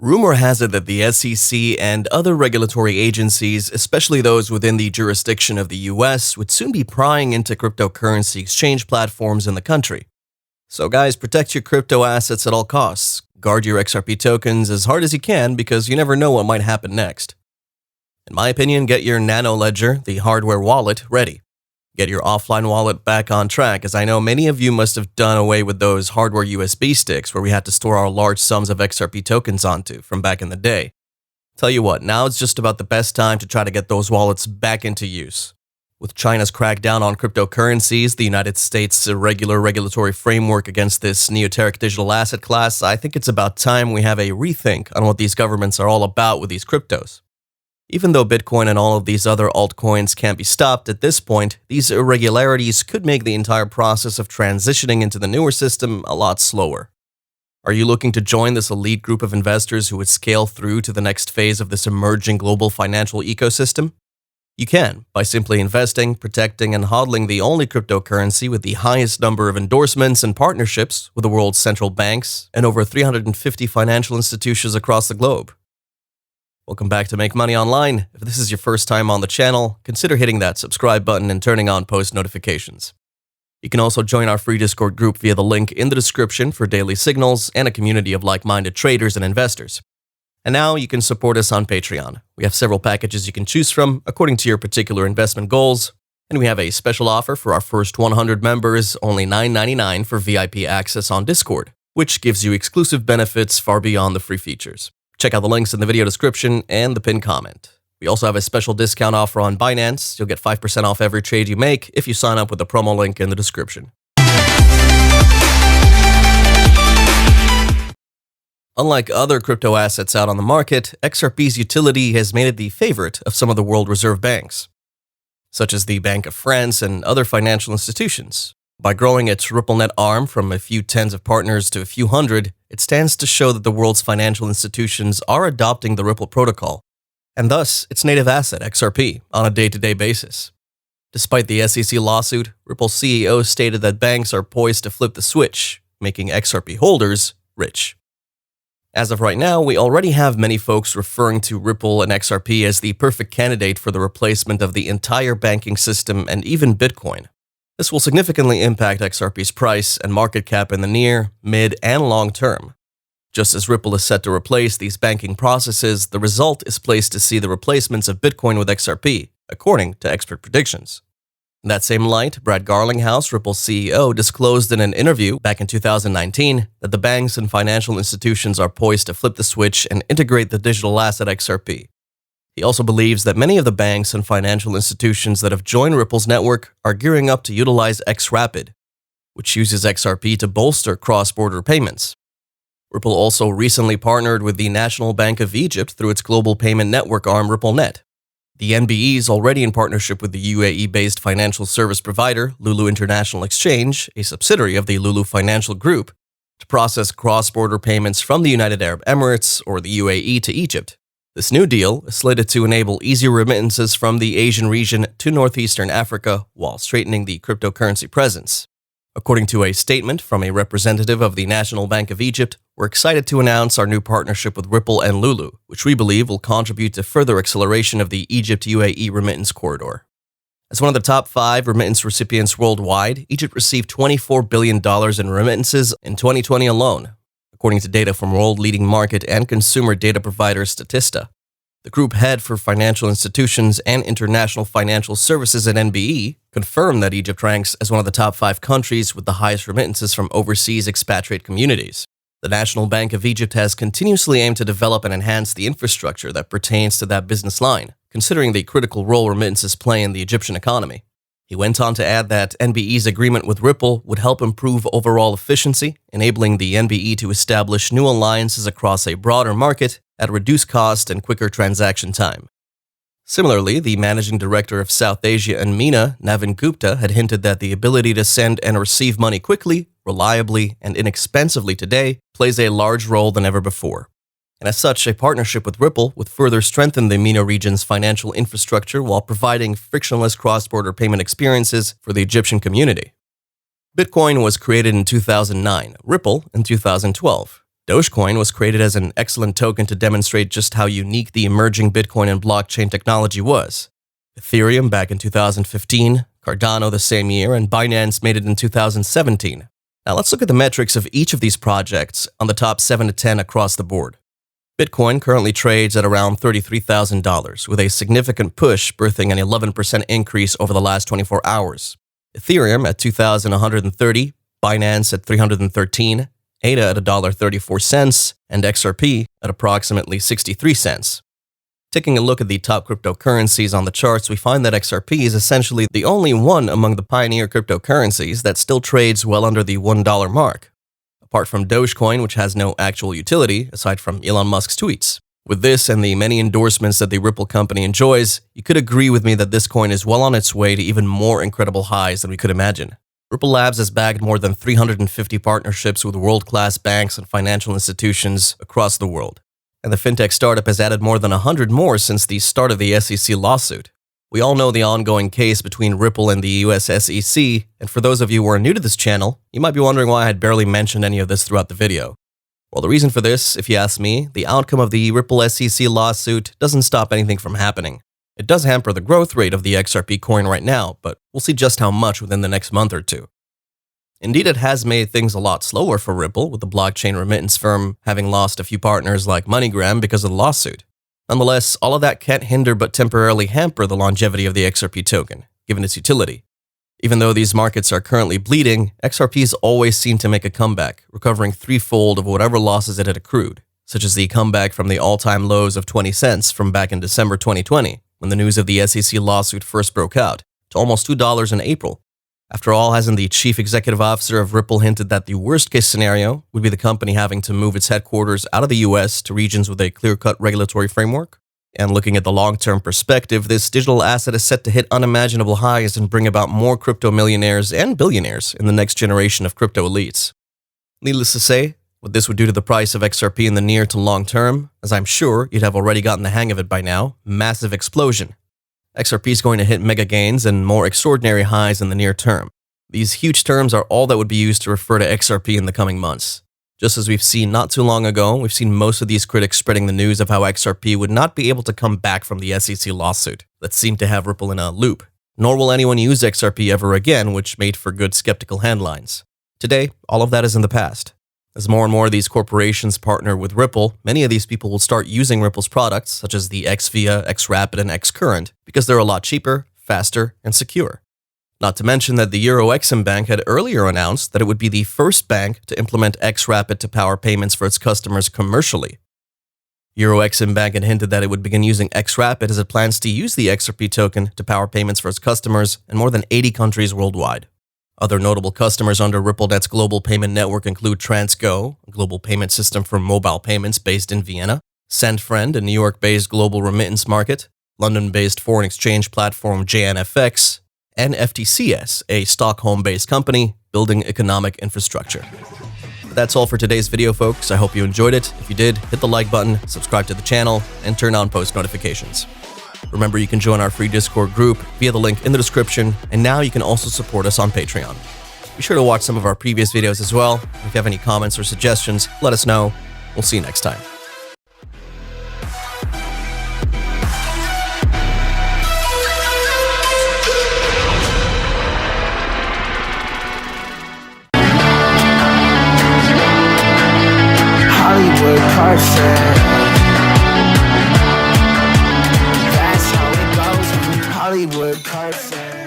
Rumor has it that the SEC and other regulatory agencies, especially those within the jurisdiction of the US, would soon be prying into cryptocurrency exchange platforms in the country. So guys, protect your crypto assets at all costs. Guard your XRP tokens as hard as you can because you never know what might happen next. In my opinion, get your Nano Ledger, the hardware wallet, ready. Get your offline wallet back on track, as I know many of you must have done away with those hardware USB sticks where we had to store our large sums of XRP tokens onto from back in the day. Tell you what, now it's just about the best time to try to get those wallets back into use. With China's crackdown on cryptocurrencies, the United States' irregular regulatory framework against this neoteric digital asset class, I think it's about time we have a rethink on what these governments are all about with these cryptos. Even though Bitcoin and all of these other altcoins can't be stopped at this point, these irregularities could make the entire process of transitioning into the newer system a lot slower. Are you looking to join this elite group of investors who would scale through to the next phase of this emerging global financial ecosystem? You can, by simply investing, protecting, and hodling the only cryptocurrency with the highest number of endorsements and partnerships with the world's central banks and over 350 financial institutions across the globe. Welcome back to Make Money Online. If this is your first time on the channel, consider hitting that subscribe button and turning on post notifications. You can also join our free Discord group via the link in the description for daily signals and a community of like-minded traders and investors. And now you can support us on Patreon. We have several packages you can choose from according to your particular investment goals, and we have a special offer for our first 100 members, only $9.99 for VIP access on Discord, which gives you exclusive benefits far beyond the free features. Check out the links in the video description and the pinned comment. We also have a special discount offer on Binance. You'll get 5% off every trade you make if you sign up with the promo link in the description. Unlike other crypto assets out on the market, XRP's utility has made it the favorite of some of the world reserve banks, such as the Bank of France and other financial institutions. By growing its RippleNet arm from a few tens of partners to a few hundred, it stands to show that the world's financial institutions are adopting the Ripple protocol, and thus its native asset, XRP, on a day-to-day basis. Despite the SEC lawsuit, Ripple's CEO stated that banks are poised to flip the switch, making XRP holders rich. As of right now, we already have many folks referring to Ripple and XRP as the perfect candidate for the replacement of the entire banking system and even Bitcoin. This will significantly impact XRP's price and market cap in the near, mid, and long term. Just as Ripple is set to replace these banking processes, the result is placed to see the replacements of Bitcoin with XRP, according to expert predictions. In that same light, Brad Garlinghouse, Ripple's CEO, disclosed in an interview back in 2019 that the banks and financial institutions are poised to flip the switch and integrate the digital asset XRP. He also believes that many of the banks and financial institutions that have joined Ripple's network are gearing up to utilize XRapid, which uses XRP to bolster cross-border payments. Ripple also recently partnered with the National Bank of Egypt through its global payment network arm RippleNet. The NBE is already in partnership with the UAE-based financial service provider Lulu International Exchange, a subsidiary of the Lulu Financial Group, to process cross-border payments from the United Arab Emirates or the UAE to Egypt. This new deal is slated to enable easier remittances from the Asian region to northeastern Africa while straightening the cryptocurrency presence. According to a statement from a representative of the National Bank of Egypt, we're excited to announce our new partnership with Ripple and Lulu, which we believe will contribute to further acceleration of the Egypt-UAE remittance corridor. As one of the top 5 remittance recipients worldwide, Egypt received $24 billion in remittances in 2020 alone, according to data from world-leading market and consumer data provider Statista. The group head for financial institutions and international financial services at NBE confirmed that Egypt ranks as one of the top 5 countries with the highest remittances from overseas expatriate communities. The National Bank of Egypt has continuously aimed to develop and enhance the infrastructure that pertains to that business line, considering the critical role remittances play in the Egyptian economy. He went on to add that NBE's agreement with Ripple would help improve overall efficiency, enabling the NBE to establish new alliances across a broader market at reduced cost and quicker transaction time. Similarly, the managing director of South Asia and MENA, Navin Gupta, had hinted that the ability to send and receive money quickly, reliably, and inexpensively today plays a large role than ever before. And as such, a partnership with Ripple would further strengthen the MENA region's financial infrastructure while providing frictionless cross-border payment experiences for the Egyptian community. Bitcoin was created in 2009, Ripple in 2012. Dogecoin was created as an excellent token to demonstrate just how unique the emerging Bitcoin and blockchain technology was. Ethereum back in 2015, Cardano the same year, and Binance made it in 2017. Now let's look at the metrics of each of these projects on the top 7 to 10 across the board. Bitcoin currently trades at around $33,000, with a significant push birthing an 11% increase over the last 24 hours. Ethereum at $2,130, Binance at $313, ADA at $1.34, and XRP at approximately 63 cents. Taking a look at the top cryptocurrencies on the charts, we find that XRP is essentially the only one among the pioneer cryptocurrencies that still trades well under the $1 mark, apart from Dogecoin, which has no actual utility aside from Elon Musk's tweets. With this and the many endorsements that the Ripple company enjoys, you could agree with me that this coin is well on its way to even more incredible highs than we could imagine. Ripple Labs has bagged more than 350 partnerships with world-class banks and financial institutions across the world. And the fintech startup has added more than 100 more since the start of the SEC lawsuit. We all know the ongoing case between Ripple and the US SEC, and for those of you who are new to this channel, you might be wondering why I had barely mentioned any of this throughout the video. Well, the reason for this, if you ask me, the outcome of the Ripple SEC lawsuit doesn't stop anything from happening. It does hamper the growth rate of the XRP coin right now, but we'll see just how much within the next month or two. Indeed, it has made things a lot slower for Ripple, with the blockchain remittance firm having lost a few partners like MoneyGram because of the lawsuit. Nonetheless, all of that can't hinder but temporarily hamper the longevity of the XRP token, given its utility. Even though these markets are currently bleeding, XRPs always seem to make a comeback, recovering threefold of whatever losses it had accrued, such as the comeback from the all-time lows of 20 cents from back in December 2020, when the news of the SEC lawsuit first broke out, to almost $2 in April. After all, hasn't the chief executive officer of Ripple hinted that the worst-case scenario would be the company having to move its headquarters out of the US to regions with a clear-cut regulatory framework? And looking at the long-term perspective, this digital asset is set to hit unimaginable highs and bring about more crypto millionaires and billionaires in the next generation of crypto elites. Needless to say, what this would do to the price of XRP in the near to long term, as I'm sure you'd have already gotten the hang of it by now, massive explosion. XRP is going to hit mega gains and more extraordinary highs in the near term. These huge terms are all that would be used to refer to XRP in the coming months. Just as we've seen not too long ago, we've seen most of these critics spreading the news of how XRP would not be able to come back from the SEC lawsuit that seemed to have Ripple in a loop. Nor will anyone use XRP ever again, which made for good skeptical headlines. Today, all of that is in the past. As more and more of these corporations partner with Ripple, many of these people will start using Ripple's products, such as the XVIA, XRapid, and XCurrent, because they're a lot cheaper, faster, and secure. Not to mention that the Euro Exim Bank had earlier announced that it would be the first bank to implement XRapid to power payments for its customers commercially. Euro Exim Bank had hinted that it would begin using XRapid as it plans to use the XRP token to power payments for its customers in more than 80 countries worldwide. Other notable customers under RippleNet's global payment network include TransGo, a global payment system for mobile payments based in Vienna, SendFriend, a New York-based global remittance market, London-based foreign exchange platform JNFX, and FTCS, a Stockholm-based company building economic infrastructure. But that's all for today's video, folks. I hope you enjoyed it. If you did, hit the like button, subscribe to the channel, and turn on post notifications. Remember, you can join our free Discord group via the link in the description, and now you can also support us on Patreon. Be sure to watch some of our previous videos as well. If you have any comments or suggestions, let us know. We'll see you next time. Hollywood perfect. That's how it goes. Hollywood perfect.